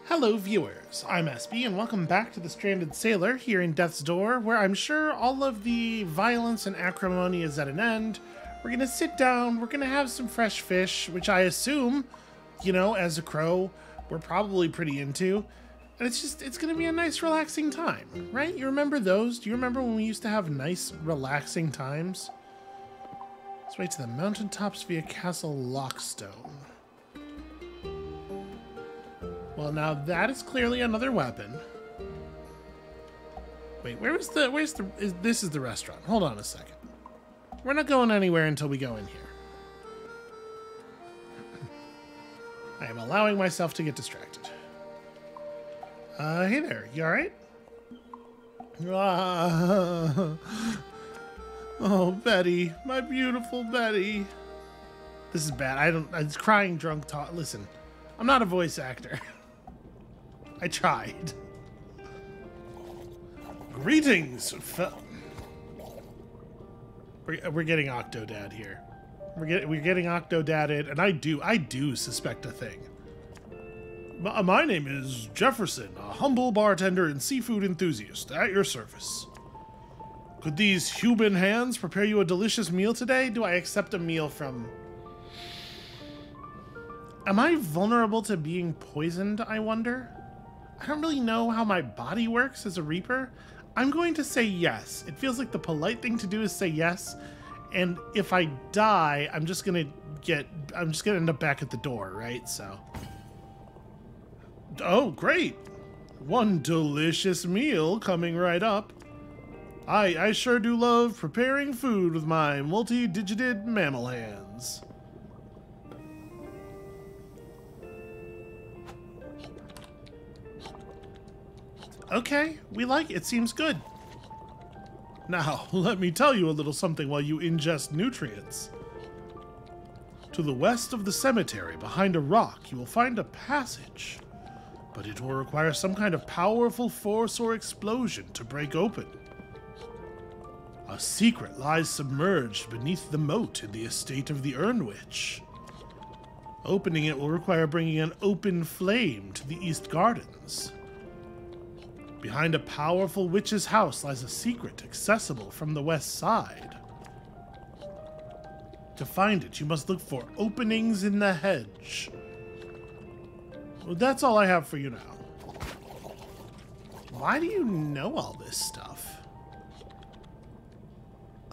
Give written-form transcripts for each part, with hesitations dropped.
Hello viewers, I'm SB and welcome back to the Stranded Sailor here in Death's Door, where I'm sure all of the violence and acrimony is at an end. We're gonna sit down, we're gonna have some fresh fish, which I assume, you know, as a crow, we're probably pretty into. And it's gonna be a nice relaxing time, right? You remember those? Do you remember when we used to have nice relaxing times? Let's wait to the mountaintops via Castle Lockstone. Well, now that is clearly another weapon. Wait, this is the restaurant. Hold on a second. We're not going anywhere until we go in here. I am allowing myself to get distracted. Hey there, you alright? Oh, Betty, my beautiful Betty. This is bad. It's crying drunk talk. Listen, I'm not a voice actor. I tried. Greetings, we're getting Octodad here. We're getting Octodadded, and I do suspect a thing. My name is Jefferson, a humble bartender and seafood enthusiast, at your service. Could these human hands prepare you a delicious meal today? Do I accept a meal from... Am I vulnerable to being poisoned, I wonder? I don't really know how my body works as a Reaper. I'm going to say yes. It feels like the polite thing to do is say yes. And if I die, I'm just gonna end up back at the door, right? So. Oh, great. One delicious meal coming right up. I sure do love preparing food with my multi-digited mammal hands. Okay, we like it. Seems good. Now, let me tell you a little something while you ingest nutrients. To the west of the cemetery, behind a rock, you will find a passage. But it will require some kind of powerful force or explosion to break open. A secret lies submerged beneath the moat in the estate of the Urn Witch. Opening it will require bringing an open flame to the East Gardens. Behind a powerful witch's house lies a secret accessible from the west side. To find it, you must look for openings in the hedge. Well, that's all I have for you now. Why do you know all this stuff?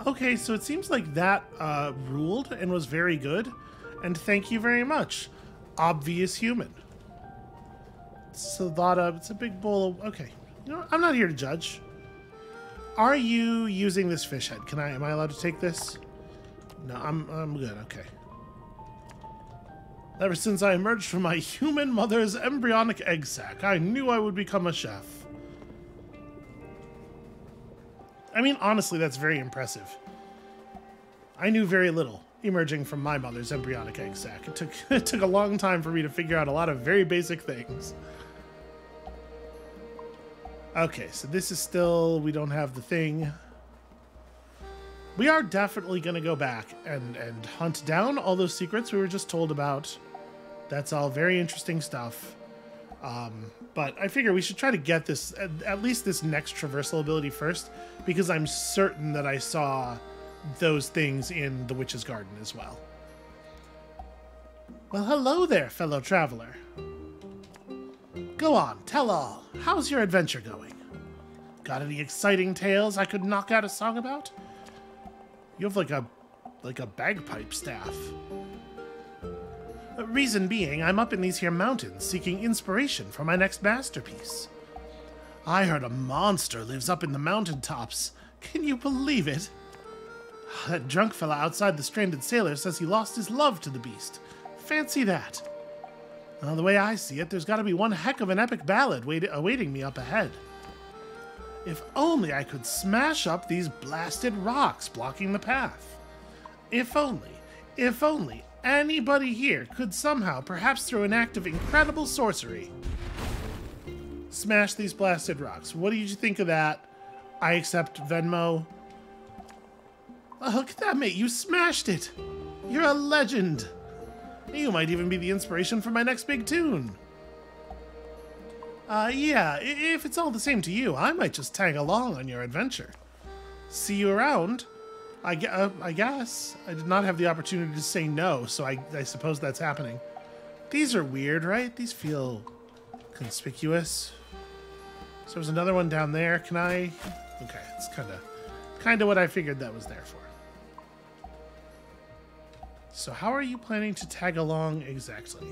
Okay, so it seems like that ruled and was very good. And thank you very much. Obvious human. It's a big bowl of... Okay. You know, I'm not here to judge. Are you using this fish head? Am I allowed to take this? No, I'm good, okay. Ever since I emerged from my human mother's embryonic egg sac, I knew I would become a chef. I mean, honestly, that's very impressive. I knew very little emerging from my mother's embryonic egg sac. It took a long time for me to figure out a lot of very basic things. Okay, so this is still, we don't have the thing. We are definitely going to go back and hunt down all those secrets we were just told about. That's all very interesting stuff. But I figure we should try to get this, at least this next traversal ability first, because I'm certain that I saw those things in the Witch's Garden as well. Well, hello there, fellow traveler. Go on, tell all. How's your adventure going? Got any exciting tales I could knock out a song about? You have like a bagpipe staff. Reason being, I'm up in these here mountains seeking inspiration for my next masterpiece. I heard a monster lives up in the mountaintops. Can you believe it? That drunk fella outside the Stranded Sailor says he lost his love to the beast. Fancy that. Well, the way I see it, there's got to be one heck of an epic ballad awaiting me up ahead. If only I could smash up these blasted rocks blocking the path. If only anybody here could somehow, perhaps through an act of incredible sorcery, smash these blasted rocks. What did you think of that? I accept Venmo. Oh, look at that, mate. You smashed it. You're a legend. You might even be the inspiration for my next big tune. Yeah, if it's all the same to you, I might just tag along on your adventure. See you around. I guess. I did not have the opportunity to say no, so I suppose that's happening. These are weird, right? These feel conspicuous. So there's another one down there. Can I? Okay, it's kind of what I figured that was there for. So how are you planning to tag along exactly?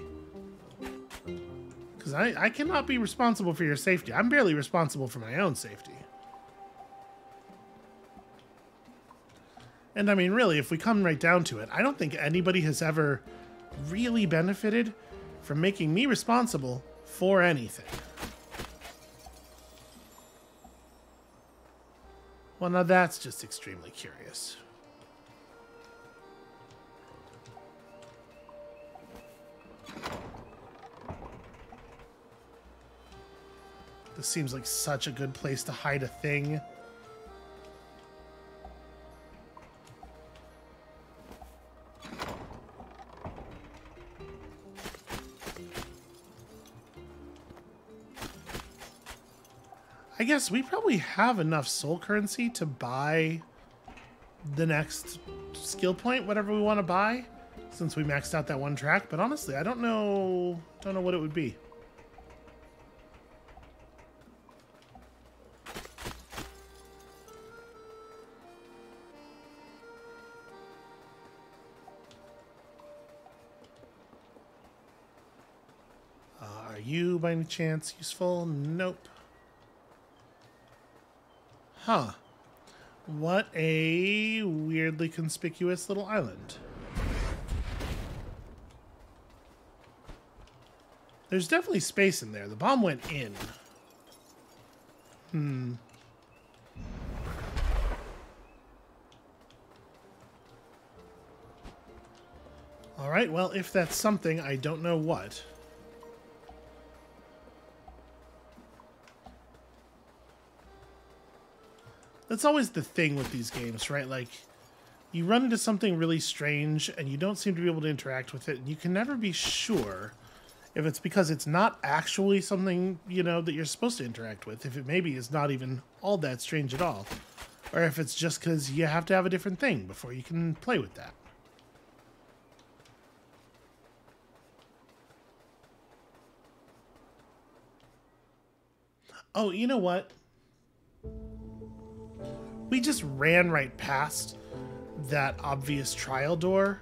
Because I cannot be responsible for your safety. I'm barely responsible for my own safety. And I mean, really, if we come right down to it, I don't think anybody has ever really benefited from making me responsible for anything. Well, now that's just extremely curious. This seems like such a good place to hide a thing. I guess we probably have enough soul currency to buy the next skill point, whatever we want to buy, since we maxed out that one track. But honestly, I don't know what it would be. Are you by any chance useful? Nope. Huh. What a weirdly conspicuous little island. There's definitely space in there. The bomb went in. Alright, well, if that's something, I don't know what. That's always the thing with these games, right? Like, you run into something really strange and you don't seem to be able to interact with it, and you can never be sure if it's because it's not actually something, you know, that you're supposed to interact with, if it maybe is not even all that strange at all, or if it's just because you have to have a different thing before you can play with that. Oh, you know what? We just ran right past that obvious trial door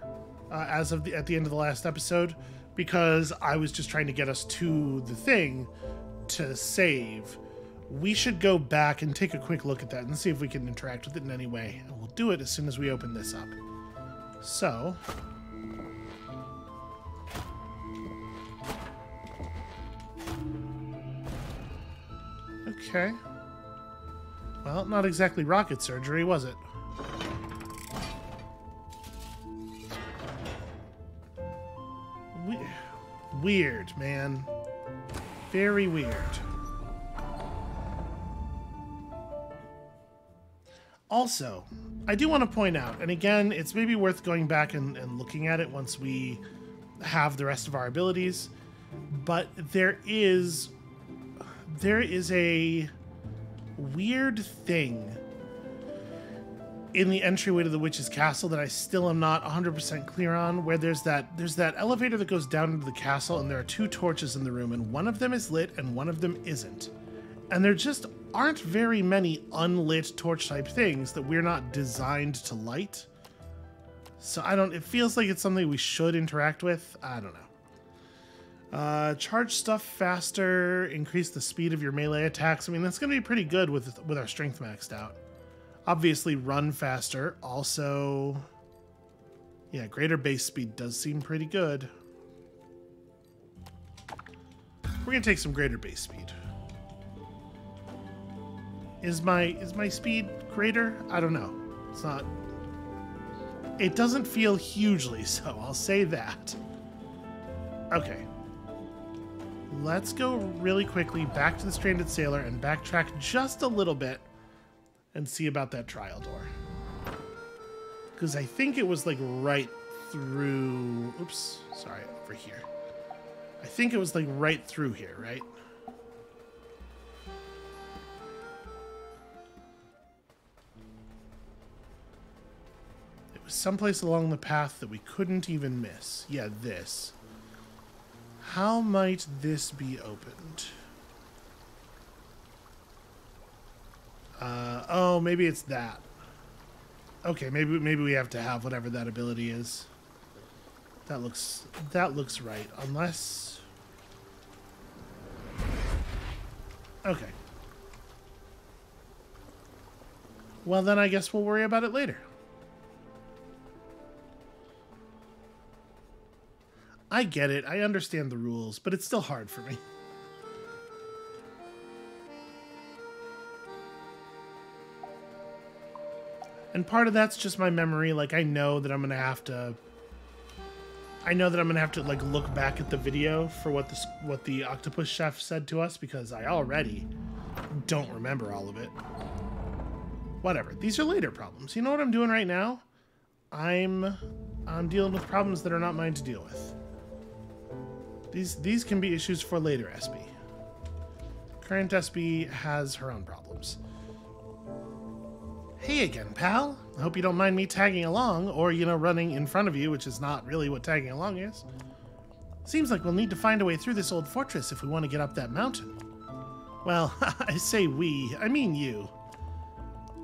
at the end of the last episode, because I was just trying to get us to the thing to save. We should go back and take a quick look at that and see if we can interact with it in any way. And we'll do it as soon as we open this up. So... okay. Well, not exactly rocket surgery, was it? Weird, man. Very weird. Also, I do want to point out, and again, it's maybe worth going back and looking at it once we have the rest of our abilities, but there is a weird thing in the entryway to the witch's castle that I still am not 100% clear on, where there's that elevator that goes down into the castle, and there are two torches in the room, and one of them is lit and one of them isn't. And there just aren't very many unlit torch type things that we're not designed to light. So it feels like it's something we should interact with. I don't know. Charge stuff faster, increase the speed of your melee attacks. I mean, that's going to be pretty good with our strength maxed out. Obviously, run faster. Also, yeah, greater base speed does seem pretty good. We're going to take some greater base speed. Is my speed greater? I don't know. It's not. It doesn't feel hugely so, I'll say that. Okay. Let's go really quickly back to the Stranded Sailor and backtrack just a little bit and see about that trial door. Because I think it was like right through... Oops, sorry, over here. I think it was like right through here, right? was someplace along the path that we couldn't even miss. Yeah, this. How might this be opened? Oh, maybe it's that. Okay, maybe we have to have whatever that ability is. That looks right. Unless... Okay. Well, then I guess we'll worry about it later. I get it. I understand the rules, but it's still hard for me. And part of that's just my memory. Like, I know that I'm gonna have to like look back at the video for what the octopus chef said to us, because I already don't remember all of it. Whatever. These are later problems. You know what I'm doing right now? I'm dealing with problems that are not mine to deal with. These can be issues for later SB. Current SB has her own problems. Hey again, pal. I hope you don't mind me tagging along, or, you know, running in front of you, which is not really what tagging along is. Seems like we'll need to find a way through this old fortress if we want to get up that mountain. Well, I say we, I mean you.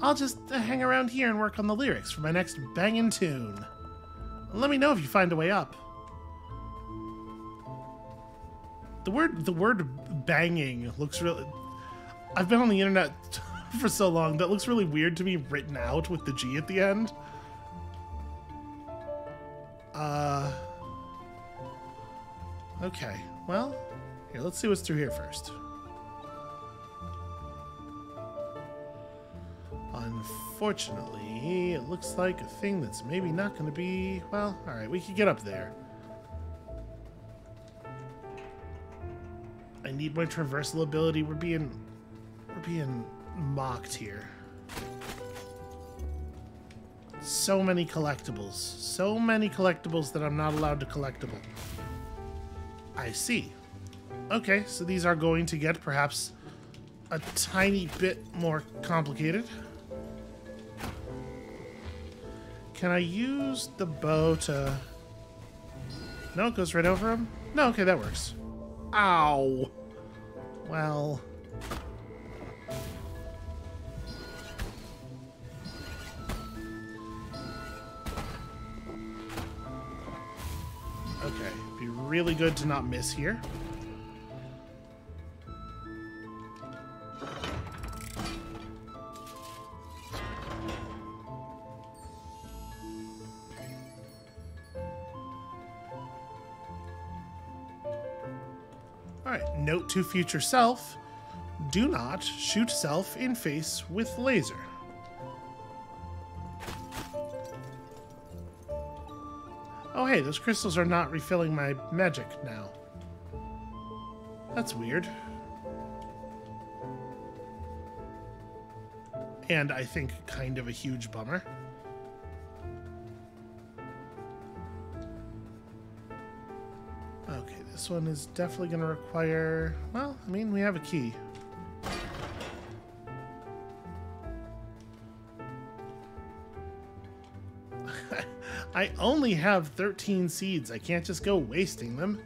I'll just hang around here and work on the lyrics for my next bangin' tune. Let me know if you find a way up. The word banging looks really... I've been on the internet for so long, that looks really weird to me written out with the G at the end. Okay, well, here, let's see what's through here first. Unfortunately, it looks like a thing that's maybe not going to be... Well, alright, we could get up there. I need my traversal ability. We're being mocked here. So many collectibles. So many collectibles that I'm not allowed to collectible. I see. Okay, so these are going to get perhaps a tiny bit more complicated. Can I use the bow to... No, it goes right over him? No, okay, that works. Ow! Well... Okay, be really good to not miss here. Alright, note to future self, do not shoot self in face with laser. Oh hey, those crystals are not refilling my magic now. That's weird. And I think kind of a huge bummer. Okay, this one is definitely going to require... Well, I mean, we have a key. I only have 13 seeds. I can't just go wasting them.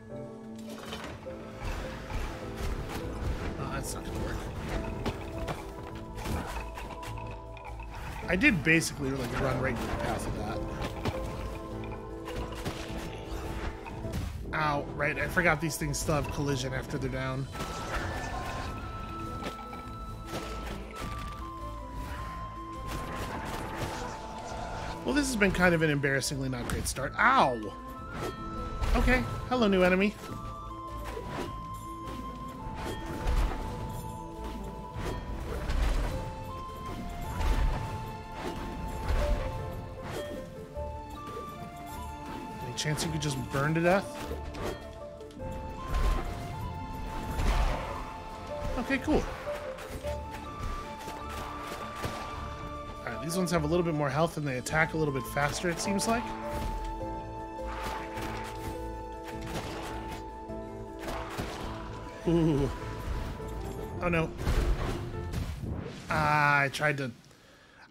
Oh, that's not going to work. I did basically like run right into the path of that. Ow, right, I forgot these things still have collision after they're down. Well, this has been kind of an embarrassingly not great start. Ow! Okay, hello, new enemy. Any chance you could just burn to death? Okay, cool. Alright, these ones have a little bit more health and they attack a little bit faster, it seems like. Ooh. Oh no. I tried to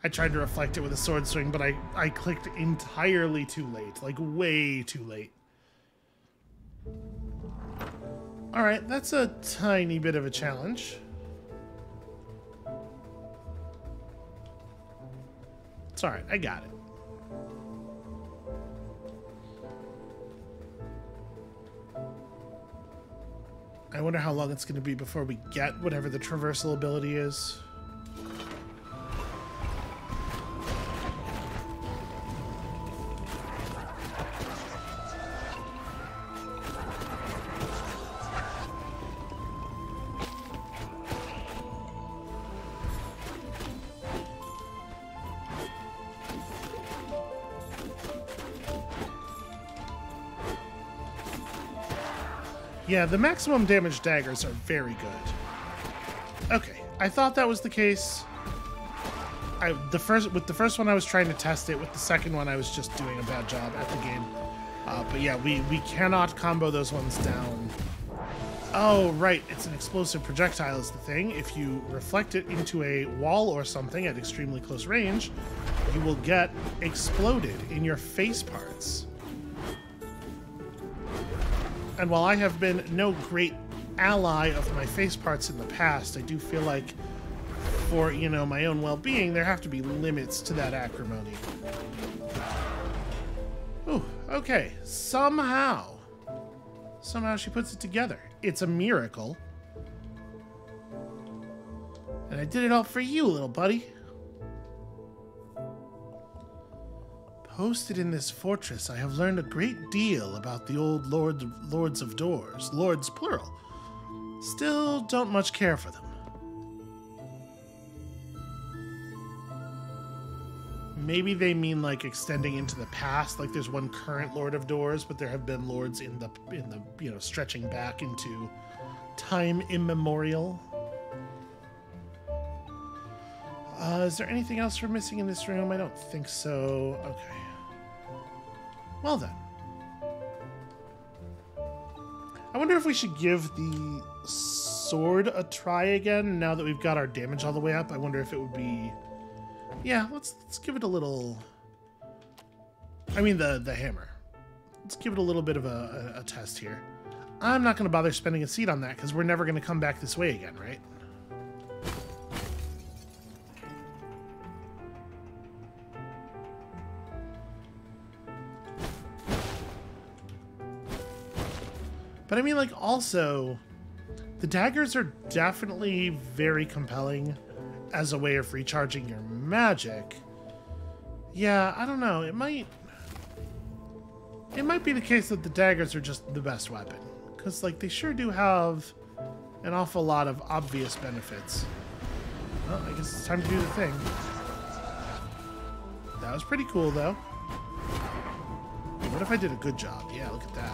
I tried to reflect it with a sword swing, but I clicked entirely too late. Like, way too late. Alright, that's a tiny bit of a challenge. It's alright, I got it. I wonder how long it's going to be before we get whatever the traversal ability is. Yeah, the maximum damage daggers are very good. Okay, I thought that was the case. With the first one I was trying to test it. With the second one I was just doing a bad job at the game. But yeah, we cannot combo those ones down. Oh, right, it's an explosive projectile is the thing. If you reflect it into a wall or something at extremely close range, you will get exploded in your face parts. And while I have been no great ally of my face parts in the past, I do feel like for, you know, my own well-being, there have to be limits to that acrimony. Ooh, okay. Somehow she puts it together. It's a miracle. And I did it all for you, little buddy. Posted in this fortress, I have learned a great deal about the old lords of doors. Lords, plural. Still don't much care for them. Maybe they mean like extending into the past, like there's one current Lord of Doors, but there have been lords in the you know, stretching back into time immemorial. Is there anything else we're missing in this room? I don't think so. Okay. Well then. I wonder if we should give the sword a try again now that we've got our damage all the way up. I wonder if it would be... Yeah, let's give it a little... I mean the hammer. Let's give it a little bit of a test here. I'm not going to bother spending a seed on that because we're never going to come back this way again, right? But I mean, like, also, the daggers are definitely very compelling as a way of recharging your magic. Yeah, I don't know. It might be the case that the daggers are just the best weapon. Because, like, they sure do have an awful lot of obvious benefits. Well, I guess it's time to do the thing. That was pretty cool, though. What if I did a good job? Yeah, look at that.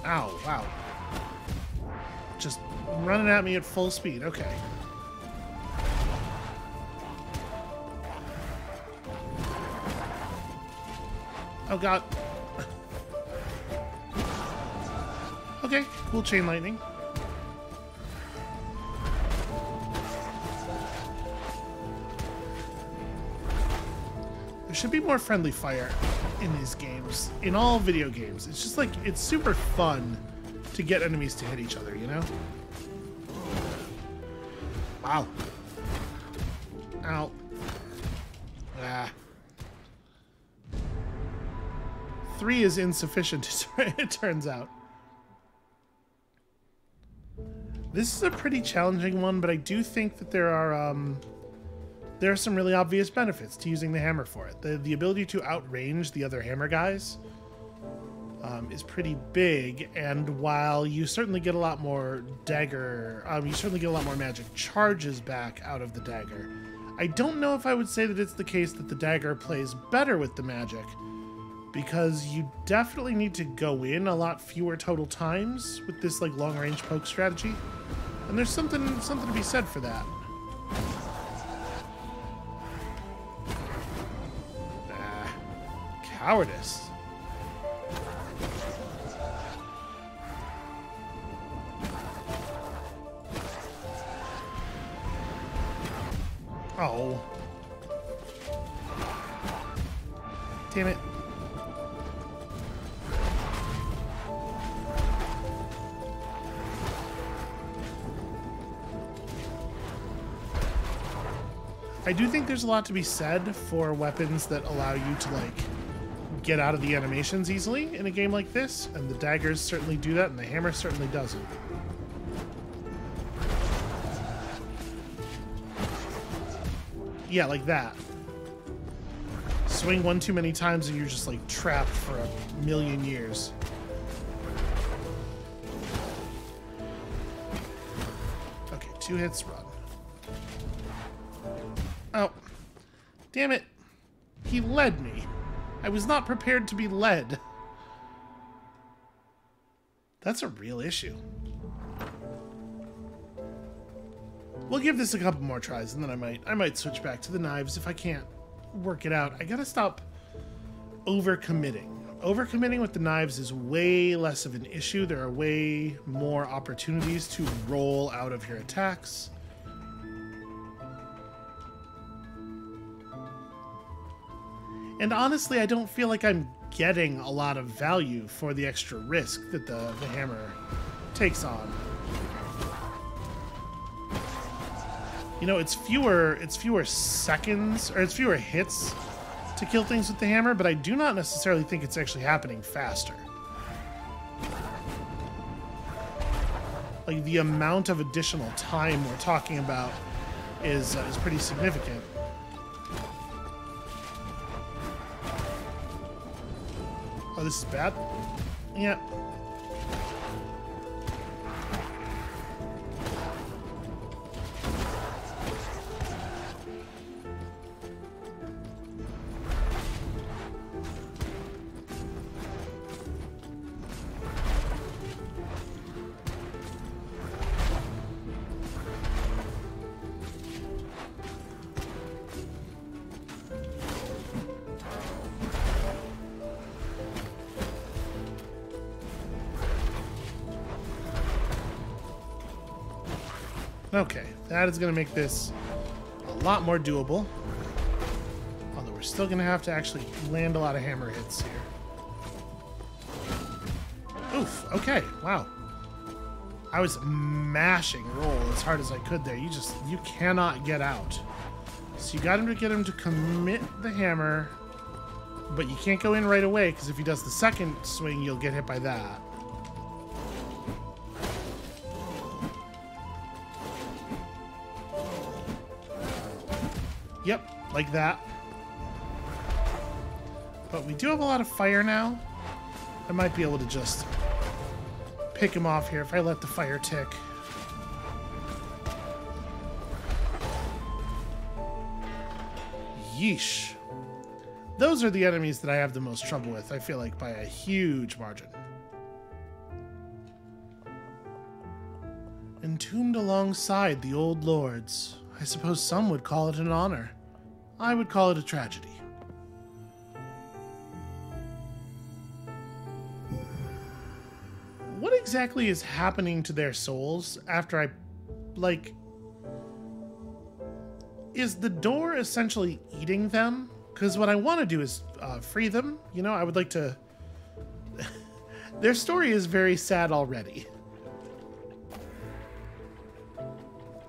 Ow, wow. Just running at me at full speed. Okay. Oh, God. Okay, cool chain lightning. There should be more friendly fire in these games, in all video games. It's just like, it's super fun to get enemies to hit each other, you know? Wow. Ow. Ah. 3 is insufficient, it turns out. This is a pretty challenging one, but I do think that there are some really obvious benefits to using the hammer for it. The ability to outrange the other hammer guys is pretty big, and while you certainly get a lot more dagger, you certainly get a lot more magic charges back out of the dagger. I don't know if I would say that it's the case that the dagger plays better with the magic, because you definitely need to go in a lot fewer total times with this like long-range poke strategy, and there's something to be said for that. Cowardice. Damn it. I do think there's a lot to be said for weapons that allow you to, like, get out of the animations easily in a game like this, and the daggers certainly do that, and the hammer certainly doesn't. Yeah, like that. Swing one too many times and you're just, like, trapped for a million years. Okay, 2 hits, run. Oh. Damn it. He led me. I was not prepared to be led. That's a real issue. We'll give this a couple more tries, and then I might switch back to the knives if I can't work it out. I gotta stop overcommitting. Overcommitting with the knives is way less of an issue. There are way more opportunities to roll out of your attacks. And honestly, I don't feel like I'm getting a lot of value for the extra risk that the hammer takes on. You know, it's fewer seconds, or it's fewer hits to kill things with the hammer, but I do not necessarily think it's actually happening faster. Like, the amount of additional time we're talking about is pretty significant. Oh, this is bad? Yeah. Okay, that is going to make this a lot more doable. Although we're still going to have to actually land a lot of hammer hits here. Oof, okay, wow. I was mashing roll as hard as I could there. You cannot get out. So you got him to get him to commit the hammer, but you can't go in right away, because if he does the second swing, you'll get hit by that. Yep, like that. But we do have a lot of fire now. I might be able to just pick him off here if I let the fire tick. Yeesh. Those are the enemies that I have the most trouble with, I feel like, by a huge margin. Entombed alongside the old lords. I suppose some would call it an honor. I would call it a tragedy. What exactly is happening to their souls after I, like... Is the door essentially eating them? Because what I want to do is free them. You know, I would like to... Their story is very sad already.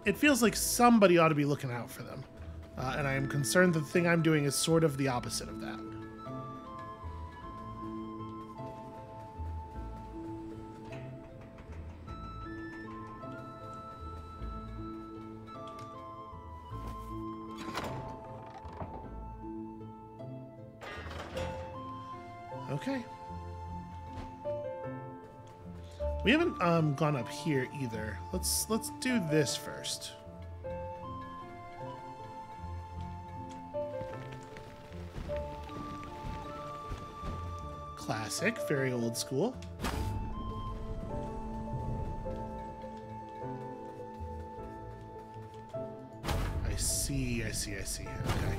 It feels like somebody ought to be looking out for them. And I am concerned that the thing I'm doing is sort of the opposite of that. Okay. We haven't gone up here either. Let's do this first. Classic, very old school. I see. Okay.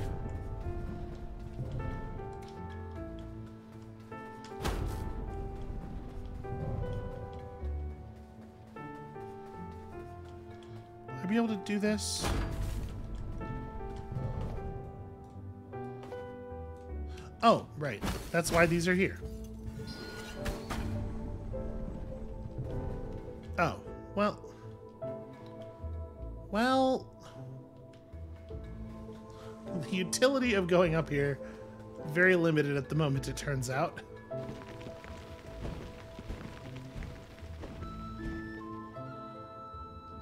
I'll be able to do this. Oh, right. That's why these are here. Oh, well... Well... The utility of going up here, very limited at the moment, it turns out.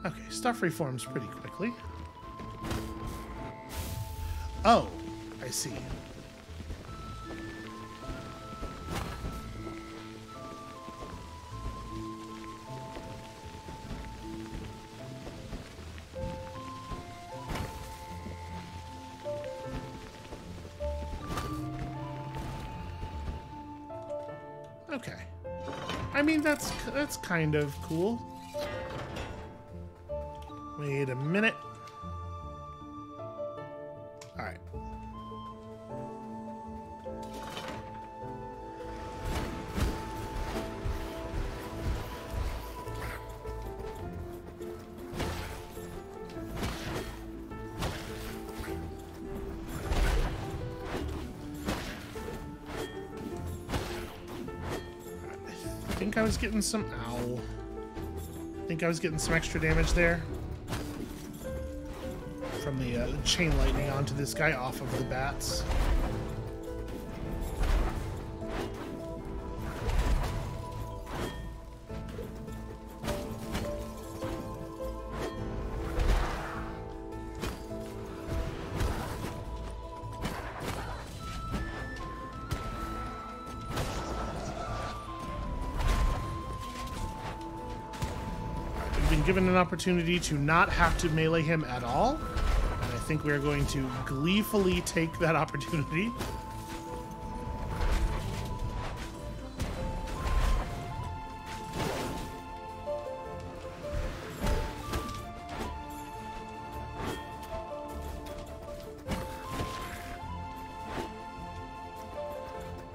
Okay, stuff reforms pretty quickly. Oh, I see. Okay. I mean, that's kind of cool. Wait a minute. All right. I think I was getting some... Ow. I think I was getting some extra damage there. From the chain lightning onto this guy off of the bats. We've been given an opportunity to not have to melee him at all. I think we are going to gleefully take that opportunity.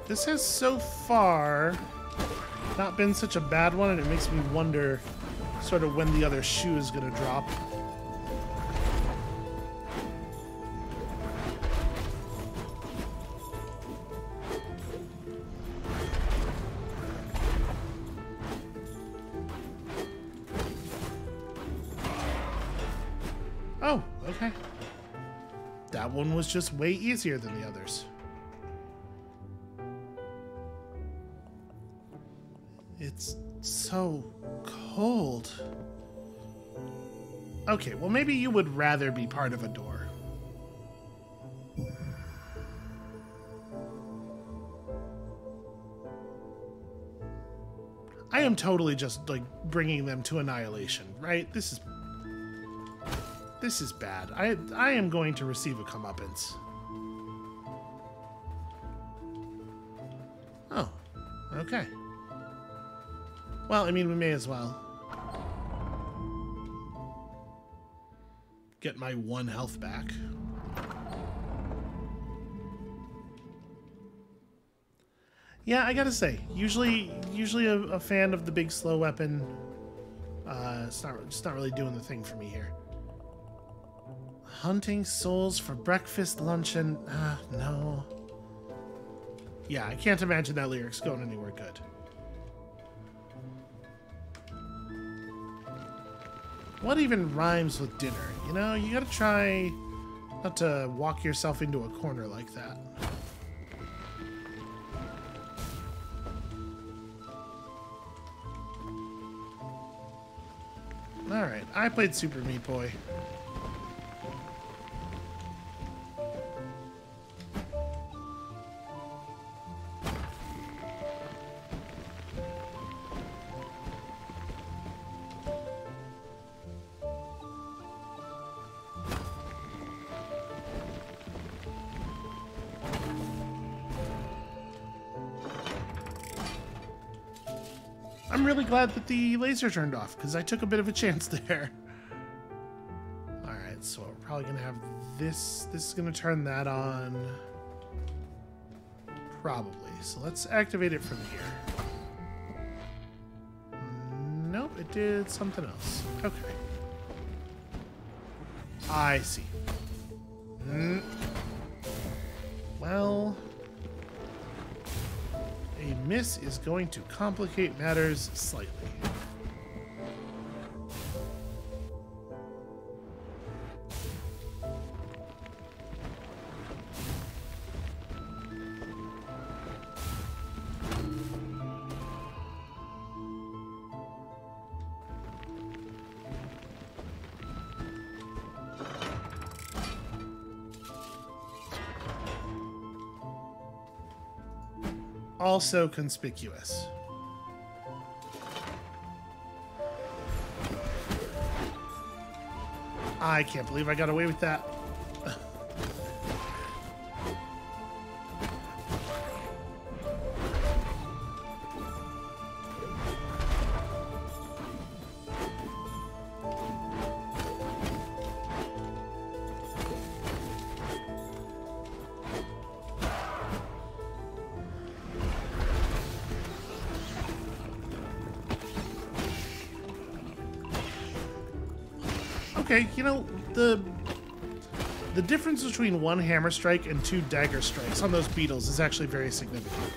This has so far not been such a bad one, and it makes me wonder sort of when the other shoe is going to drop. Oh, okay. That one was just way easier than the others. It's so cold. Okay, well maybe you would rather be part of a door. I am totally just, like, bringing them to annihilation, right? This is bad. I am going to receive a comeuppance. Oh, okay. Well, I mean, we may as well get my 1 health back. Yeah, I gotta say, usually a fan of the big slow weapon. It's not really doing the thing for me here. Hunting souls for breakfast, luncheon. No. Yeah, I can't imagine that lyric's going anywhere good. What even rhymes with dinner? You know, you gotta try not to walk yourself into a corner like that. Alright, I played Super Meat Boy. I'm really glad that the laser turned off, because I took a bit of a chance there. Alright, so we're probably going to have this. This is going to turn that on. Probably. So let's activate it from here. Nope, it did something else. Okay. I see. Well, miss is going to complicate matters slightly. Also conspicuous. I can't believe I got away with that. Okay, you know, the difference between one hammer strike and two dagger strikes on those beetles is actually very significant.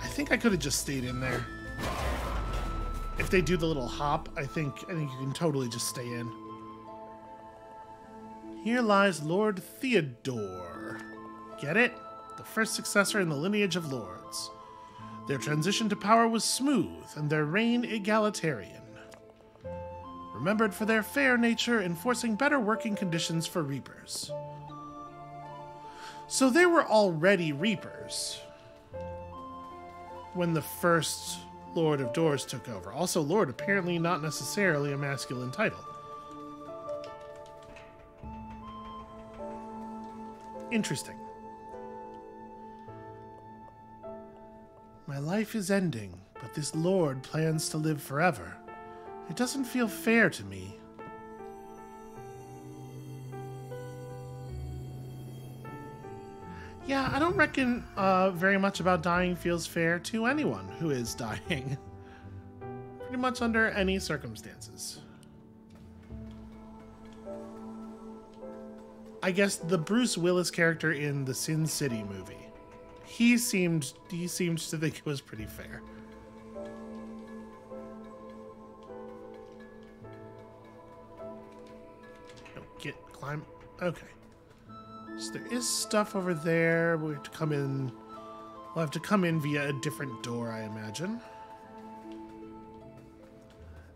I think I could have just stayed in there. If they do the little hop, I think you can totally just stay in. Here lies Lord Theodore. Get it? The first successor in the lineage of lords. Their transition to power was smooth, and their reign egalitarian. Remembered for their fair nature, enforcing better working conditions for reapers. So they were already reapers when the first Lord of Doors took over. Also, Lord, apparently not necessarily a masculine title. Interesting. My life is ending, but this Lord plans to live forever. It doesn't feel fair to me. Yeah, I don't reckon very much about dying feels fair to anyone who is dying. Pretty much under any circumstances. I guess the Bruce Willis character in the Sin City movie, he seemed to think it was pretty fair. Oh, climb. Okay. So there is stuff over there. We have to come in. We'll have to come in via a different door, I imagine.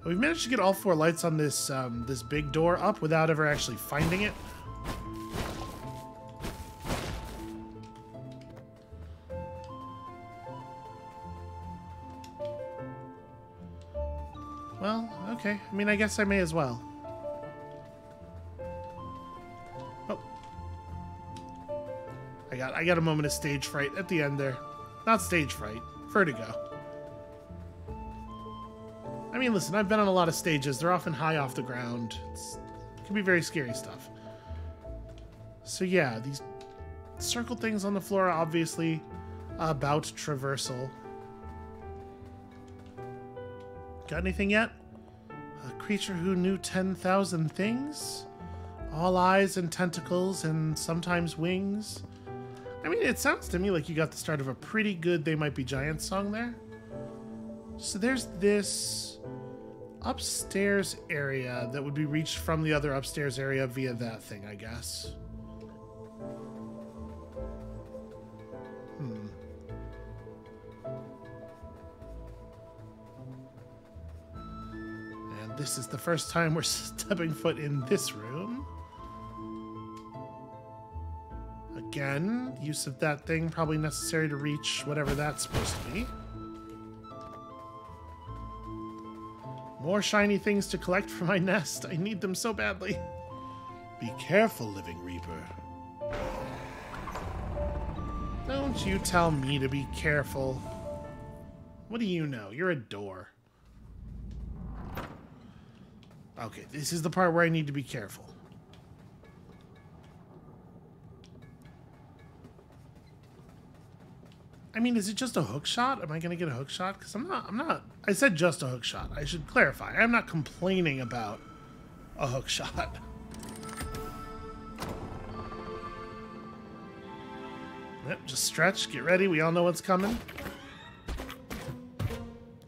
We've managed to get all 4 lights on this this big door up without ever actually finding it. Well, okay. I mean, I guess I may as well. I got a moment of stage fright at the end there. Not stage fright, vertigo. I mean, listen, I've been on a lot of stages. They're often high off the ground. It can be very scary stuff. So yeah, these circle things on the floor are obviously about traversal. Got anything yet? A creature who knew 10,000 things? All eyes and tentacles and sometimes wings. I mean, it sounds to me like you got the start of a pretty good They Might Be Giants song there. So there's this upstairs area that would be reached from the other upstairs area via that thing, I guess. And this is the first time we're stepping foot in this room. Again, use of that thing probably necessary to reach whatever that's supposed to be. More shiny things to collect for my nest. I need them so badly. Be careful, Living Reaper. Don't you tell me to be careful. What do you know? You're a door. Okay, this is the part where I need to be careful. I mean, is it just a hook shot? Am I going to get a hook shot? Because I'm not. I said just a hook shot. I should clarify. I'm not complaining about a hook shot. Yep, just stretch, get ready. We all know what's coming.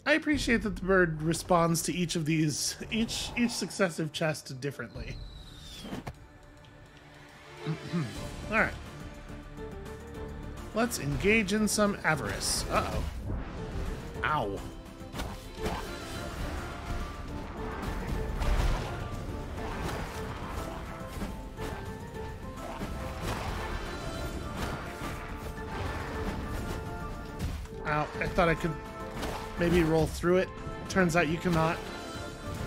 I appreciate that the bird responds to each of these, each successive chest differently. All right. Let's engage in some avarice. Uh-oh. Ow. Ow. I thought I could maybe roll through it. Turns out you cannot.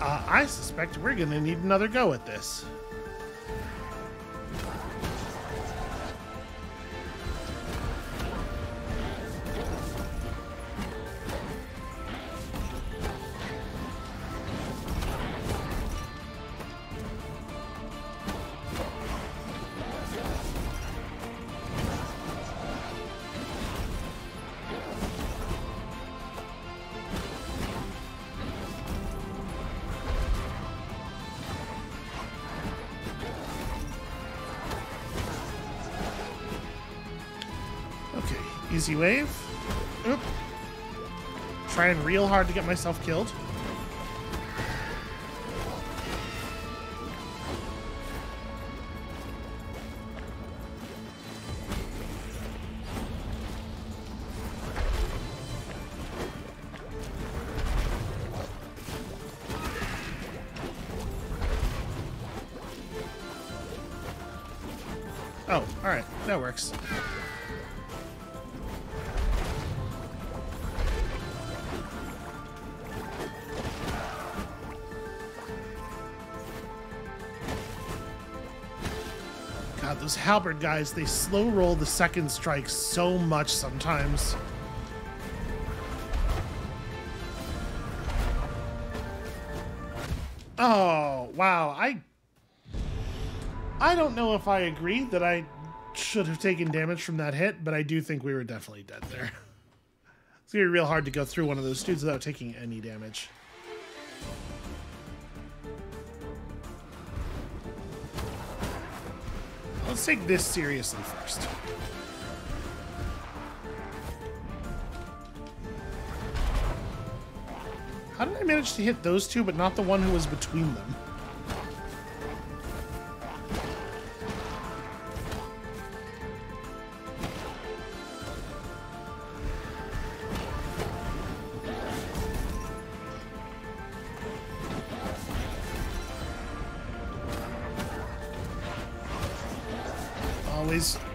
I suspect we're going to need another go at this. Easy wave. Oop. Trying real hard to get myself killed. Oh, alright. That works. God, those halberd guys, they slow roll the second strike so much sometimes. Oh, wow. I don't know if I agree that I should have taken damage from that hit, but I do think we were definitely dead there. It's gonna be real hard to go through one of those dudes without taking any damage. Let's take this seriously first. How did I manage to hit those two, but not the one who was between them?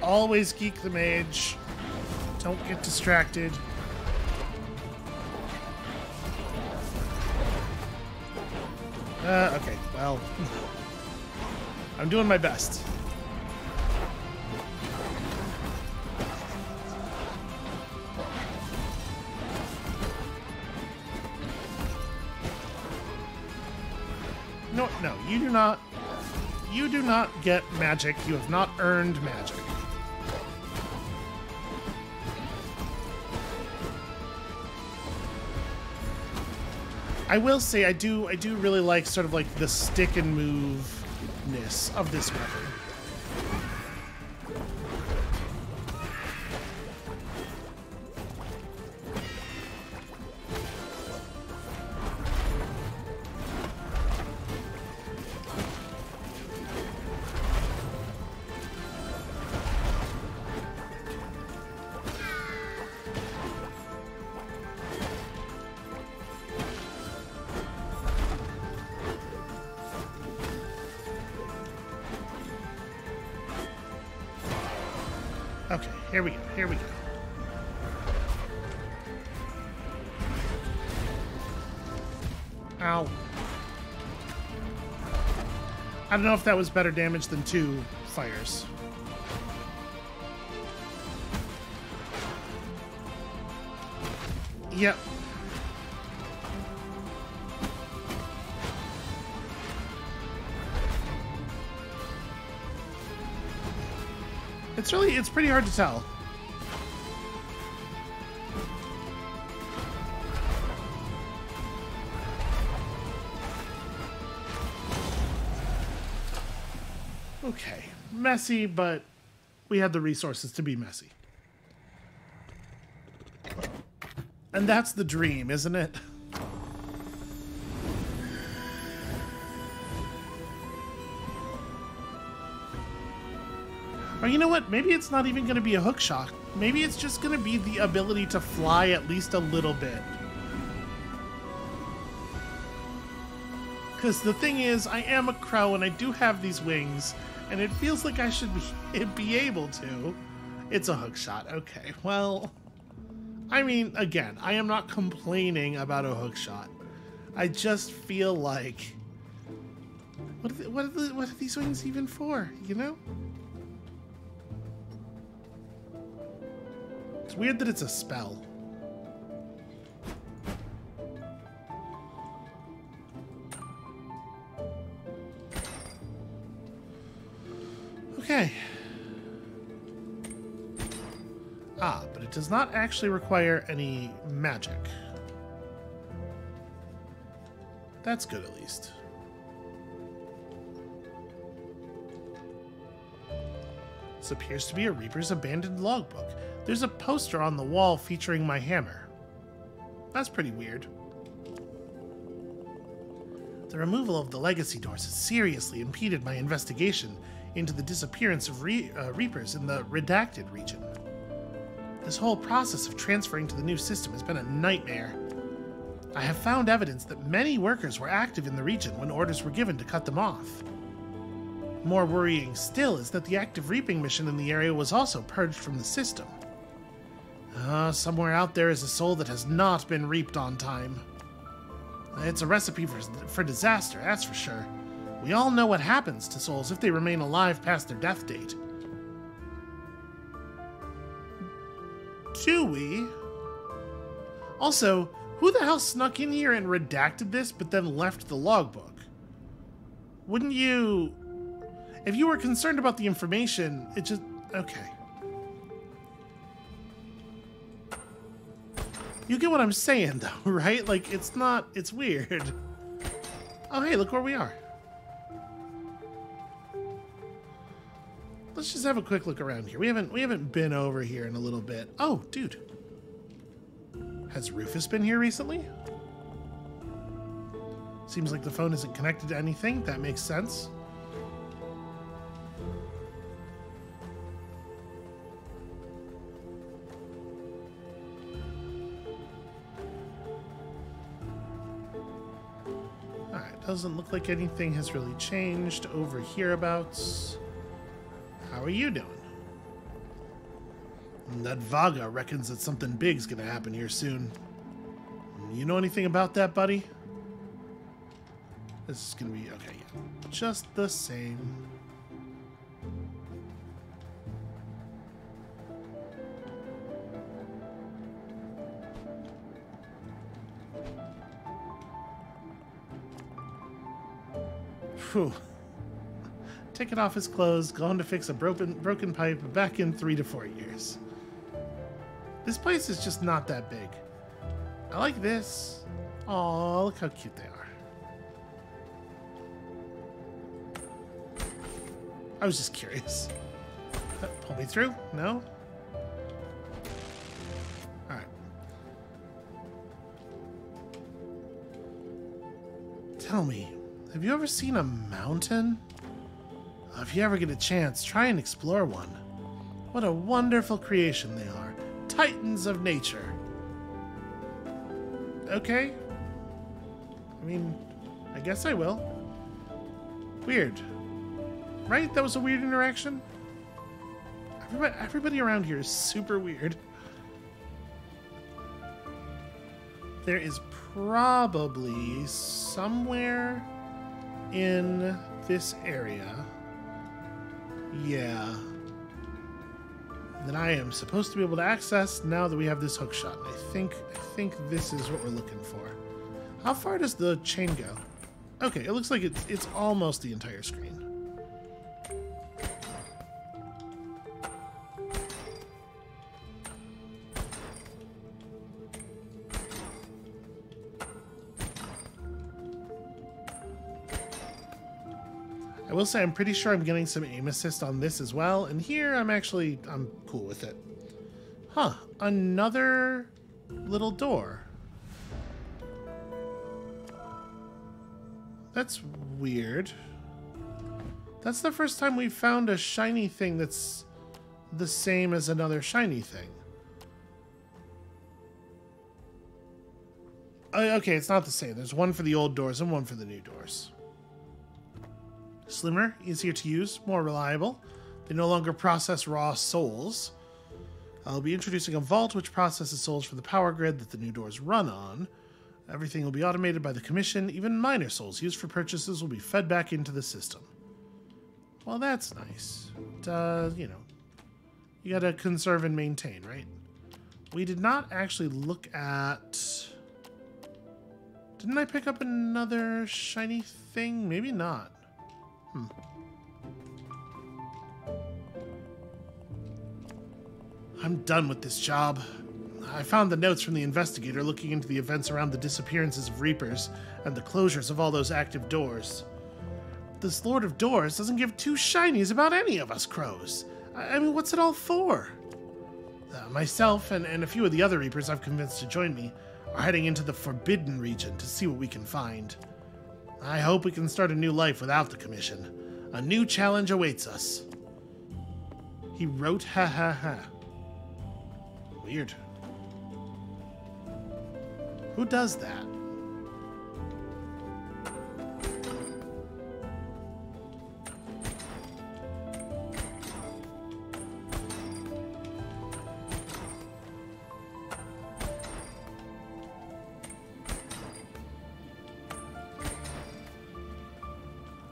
Always geek the mage. Don't get distracted. Okay, well, I'm doing my best. No, you do not. You do not get magic. You have not earned magic. I will say I do really like sort of like the stick and move-ness of this weapon. Okay, here we go. Ow. I don't know if that was better damage than 2 fires. Yep. It's pretty hard to tell. Okay. Messy, but we had the resources to be messy. And that's the dream, isn't it? Or you know what? Maybe it's not even going to be a hook shot. Maybe it's just going to be the ability to fly at least a little bit. Because the thing is, I am a crow and I do have these wings, and it feels like I should be able to. It's a hook shot. Okay, well, I mean, again, I am not complaining about a hook shot. I just feel like, what are these wings even for, you know? It's weird that it's a spell. Okay. Ah, but it does not actually require any magic. That's good, at least. This appears to be a Reaper's abandoned logbook. There's a poster on the wall featuring my hammer. That's pretty weird. The removal of the legacy doors has seriously impeded my investigation into the disappearance of Reapers in the redacted region. This whole process of transferring to the new system has been a nightmare. I have found evidence that many workers were active in the region when orders were given to cut them off. More worrying still is that the active reaping mission in the area was also purged from the system. Somewhere out there is a soul that has not been reaped on time. It's a recipe for disaster, that's for sure. We all know what happens to souls if they remain alive past their death date. Do we? Also, who the hell snuck in here and redacted this but then left the logbook? Wouldn't you... If you were concerned about the information, it just... Okay. You get what I'm saying, though, right? Like, it's not... It's weird. Oh, hey, look where we are. Let's just have a quick look around here. We haven't been over here in a little bit. Oh, dude. Has Rufus been here recently? Seems like the phone isn't connected to anything. That makes sense. Doesn't look like anything has really changed over hereabouts. How are you doing? That Vaga reckons that something big's gonna happen here soon. You know anything about that, buddy? This is gonna be okay, yeah. Just the same. Whew. Ticket office closed, going to fix a broken pipe, back in 3 to 4 years. This place is just not that big. I like this. Aw, look how cute they are. I was just curious. Pull me through? No? Alright. Tell me, have you ever seen a mountain? If you ever get a chance, try and explore one. What a wonderful creation they are. Titans of nature. Okay. I mean, I guess I will. Weird. Right? That was a weird interaction? Everybody around here is super weird. There is probably somewhere in this area, yeah, that I am supposed to be able to access now that we have this hook shot. I think this is what we're looking for. How far does the chain go? Okay, it looks like it's almost the entire screen. I will say I'm pretty sure I'm getting some aim assist on this as well, and here I'm cool with it. Huh, another little door. That's weird. That's the first time we've found a shiny thing that's the same as another shiny thing. Okay, it's not the same. There's one for the old doors and one for the new doors. Slimmer, easier to use, more reliable. They no longer process raw souls. I'll be introducing a vault which processes souls for the power grid that the new doors run on. Everything will be automated by the commission. Even minor souls used for purchases will be fed back into the system. Well, that's nice. You know, you gotta conserve and maintain, right? We did not actually look at... Didn't I pick up another shiny thing? Maybe not. I'm done with this job. I found the notes from the investigator looking into the events around the disappearances of Reapers and the closures of all those active doors. This Lord of Doors doesn't give two shinies about any of us crows. I mean, what's it all for? Myself and a few of the other Reapers I've convinced to join me are heading into the Forbidden region to see what we can find. I hope we can start a new life without the commission. A new challenge awaits us. He wrote ha ha ha. Weird. Who does that?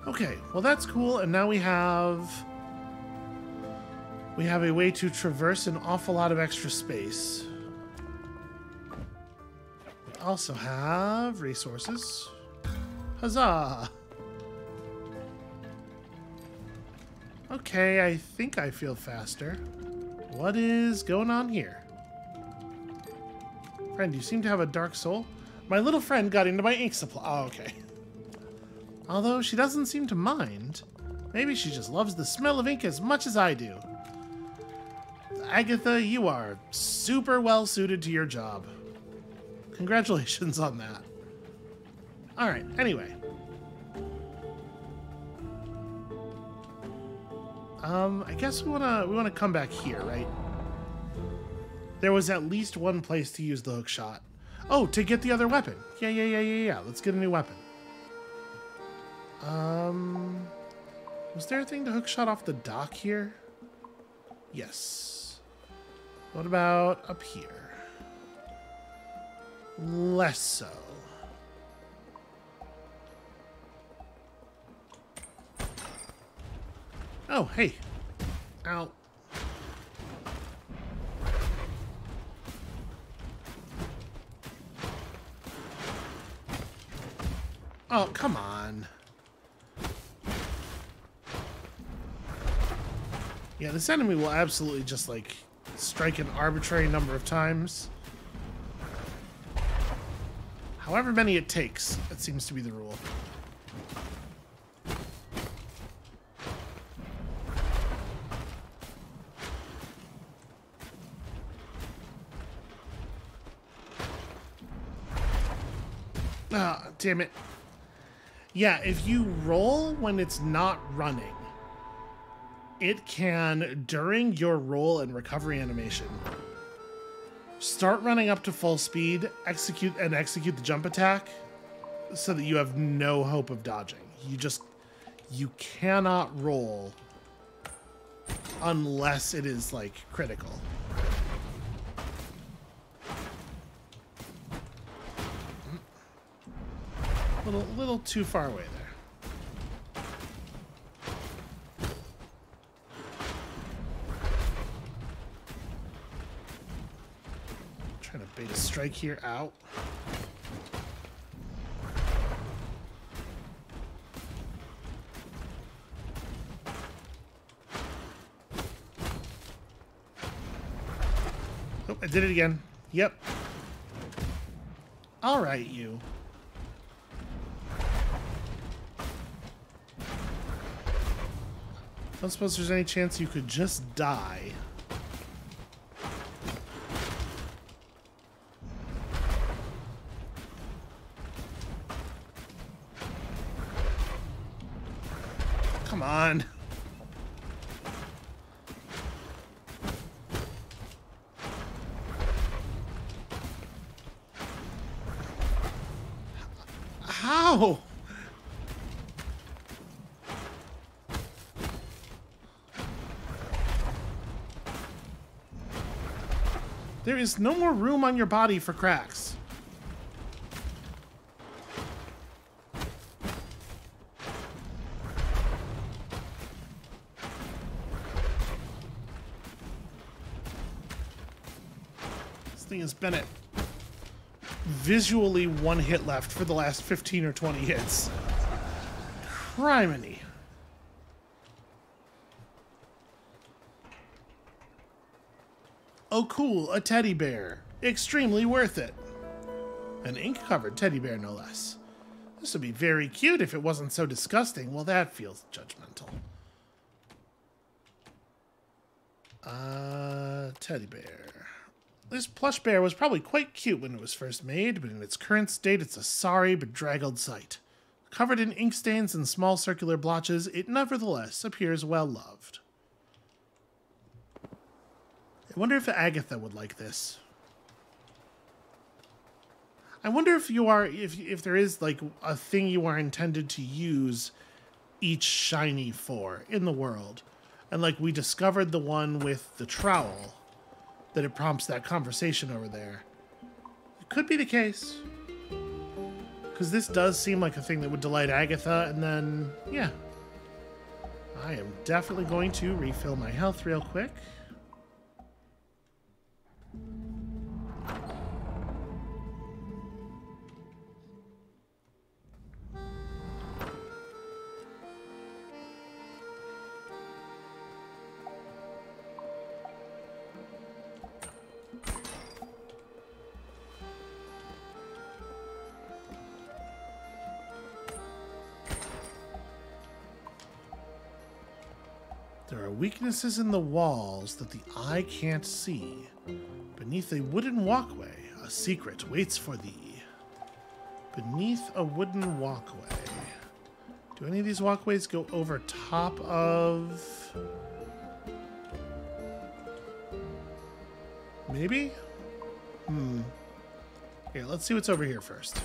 Okay, well that's cool, and now we have a way to traverse an awful lot of extra space. We also have resources. Huzzah! Okay, I think I feel faster. What is going on here? Friend, you seem to have a dark soul. My little friend got into my ink supply. Oh, okay. Although she doesn't seem to mind. Maybe she just loves the smell of ink as much as I do. Agatha, you are super well suited to your job. Congratulations on that. Alright, anyway. I guess we wanna come back here, right? There was at least one place to use the hook shot. Oh, to get the other weapon. Yeah. Let's get a new weapon. Was there a thing to hook shot off the dock here? Yes. What about up here? Less so. Oh, hey. Ow. Oh, come on. Yeah, this enemy will absolutely just, like, strike an arbitrary number of times. However many it takes, that seems to be the rule. Ah, damn it. Yeah, if you roll when it's not running, it can, during your roll and recovery animation, start running up to full speed, execute the jump attack, so that you have no hope of dodging. You cannot roll unless it is, like, critical. Little too far away there. Trying to bait a strike here. Out. Oh, I did it again. Yep. All right, you. I don't suppose there's any chance you could just die. Come on. How? There is no more room on your body for cracks. This thing has been at visually one hit left for the last 15 or 20 hits. Criminy. Oh cool, a teddy bear. Extremely worth it. An ink-covered teddy bear, no less. This would be very cute if it wasn't so disgusting. Well, that feels judgmental. Teddy bear. This plush bear was probably quite cute when it was first made, but in its current state, it's a sorry, bedraggled sight. Covered in ink stains and small circular blotches, it nevertheless appears well loved. I wonder if Agatha would like this. I wonder if you are, if there is like a thing you are intended to use each shiny for in the world. And like we discovered the one with the trowel, that it prompts that conversation over there. It could be the case. Because this does seem like a thing that would delight Agatha, and then, yeah. I am definitely going to refill my health real quick. There are weaknesses in the walls that the eye can't see. Beneath a wooden walkway, a secret waits for thee. Beneath a wooden walkway. Do any of these walkways go over top of... Maybe? Here, let's see what's over here first.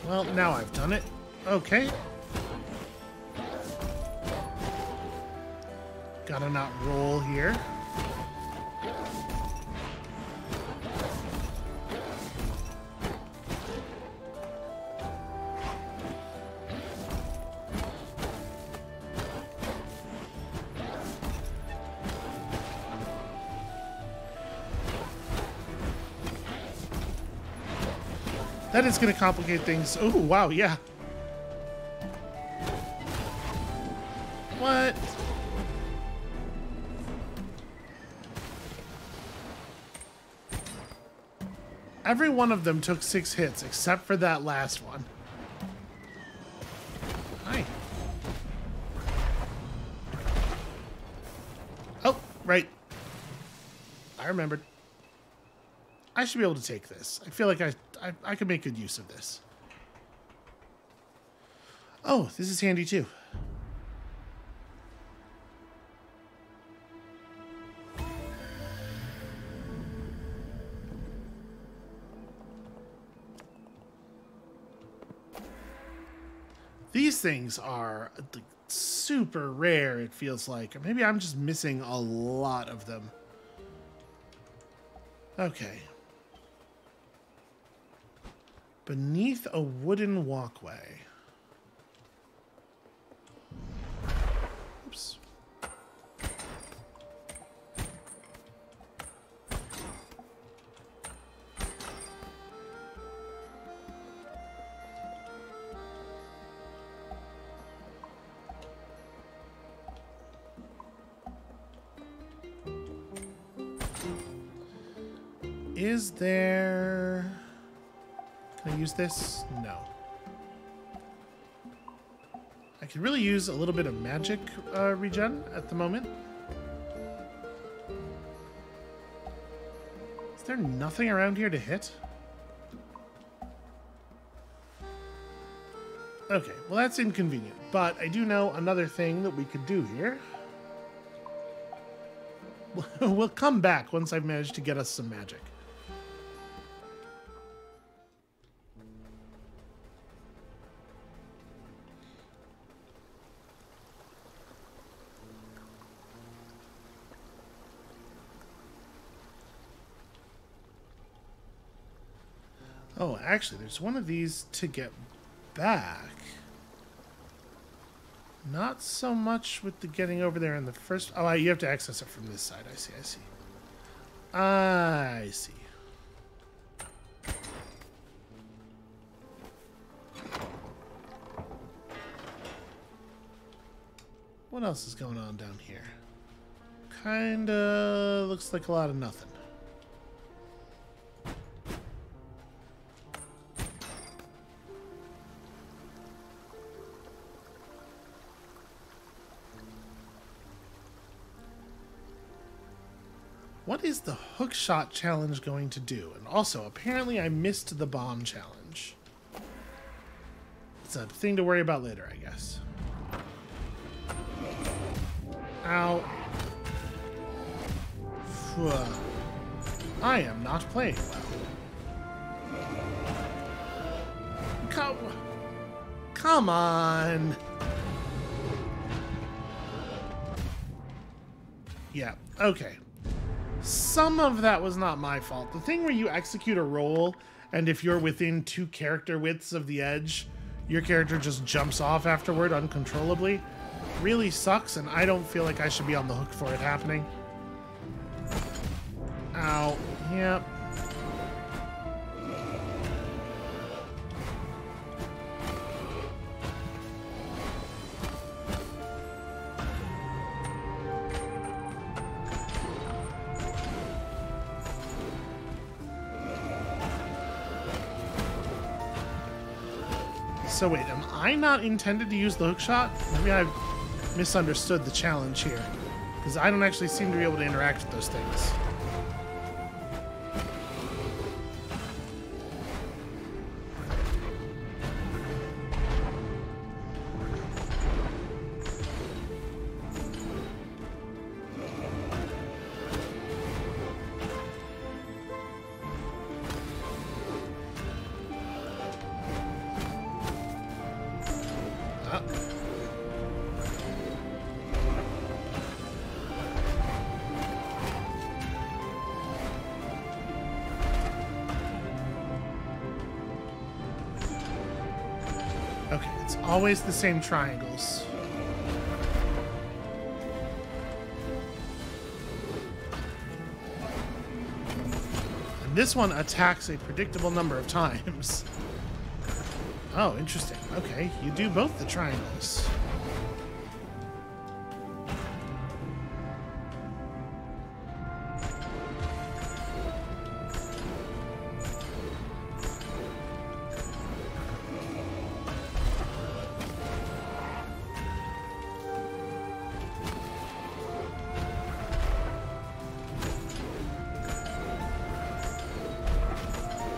Well, now I've done it. Okay. Gotta not roll here. That is going to complicate things. Oh, wow, yeah. What? Every one of them took 6 hits, except for that last one. Hi. Oh, right. I remembered. I should be able to take this. I feel like I could make good use of this. Oh, this is handy too. These things are like, super rare, it feels like. Or maybe I'm just missing a lot of them. Okay. Beneath a wooden walkway. Oops. Is there... Can I use this? No. could really use a little bit of magic regen at the moment. Is there nothing around here to hit? Okay, well that's inconvenient, but I do know another thing that we could do here. We'll come back once I've managed to get us some magic. Oh, actually, there's one of these to get back. Not so much with the getting over there in the first... Oh, you have to access it from this side. I see, I see. I see. What else is going on down here? Kinda looks like a lot of nothing. What is the hook shot challenge going to do? And also, apparently I missed the bomb challenge. It's a thing to worry about later, I guess. Ow. I am not playing well. Come on. Yeah, okay. Some of that was not my fault. The thing where you execute a roll, and if you're within 2 character widths of the edge, your character just jumps off afterward uncontrollably, really sucks, and I don't feel like I should be on the hook for it happening. Ow. Yep. So wait, am I not intended to use the hook shot? Maybe I've misunderstood the challenge here, because I don't actually seem to be able to interact with those things. Okay, it's always the same triangles. And this one attacks a predictable number of times. Oh, interesting. Okay, you do both the triangles.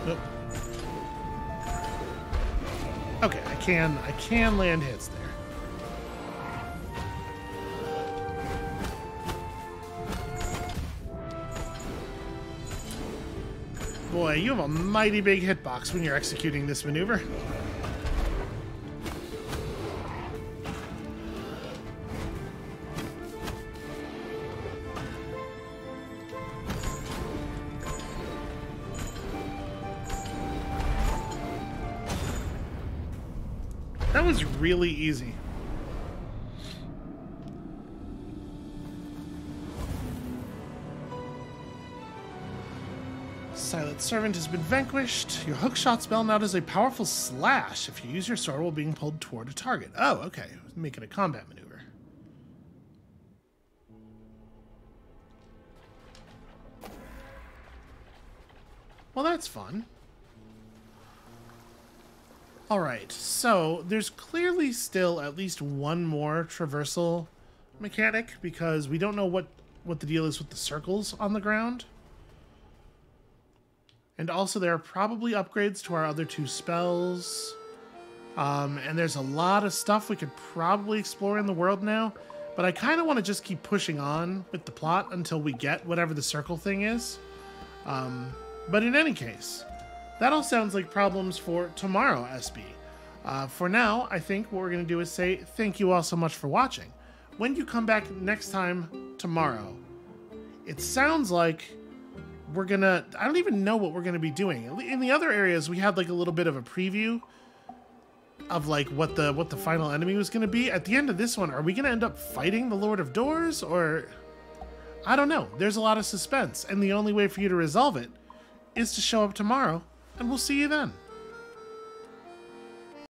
Nope. Okay, I can land hits there. Boy, you have a mighty big hitbox when you're executing this maneuver. That was really easy. Silent Servant has been vanquished. Your hookshot spell now does a powerful slash if you use your sword while being pulled toward a target. Oh, okay. Make it a combat maneuver. Well, that's fun. Alright, so there's clearly still at least one more traversal mechanic, because we don't know what the deal is with the circles on the ground. And also there are probably upgrades to our other two spells. And there's a lot of stuff we could probably explore in the world now, but I kind of want to just keep pushing on with the plot until we get whatever the circle thing is. But in any case, that all sounds like problems for tomorrow, SB. For now, I think what we're going to do is say thank you all so much for watching. When you come back next time tomorrow, it sounds like we're going to... I don't even know what we're going to be doing. In the other areas, we had like a little bit of a preview of like what the final enemy was going to be. At the end of this one, are we going to end up fighting the Lord of Doors, or... I don't know. There's a lot of suspense, and the only way for you to resolve it is to show up tomorrow, and we'll see you then.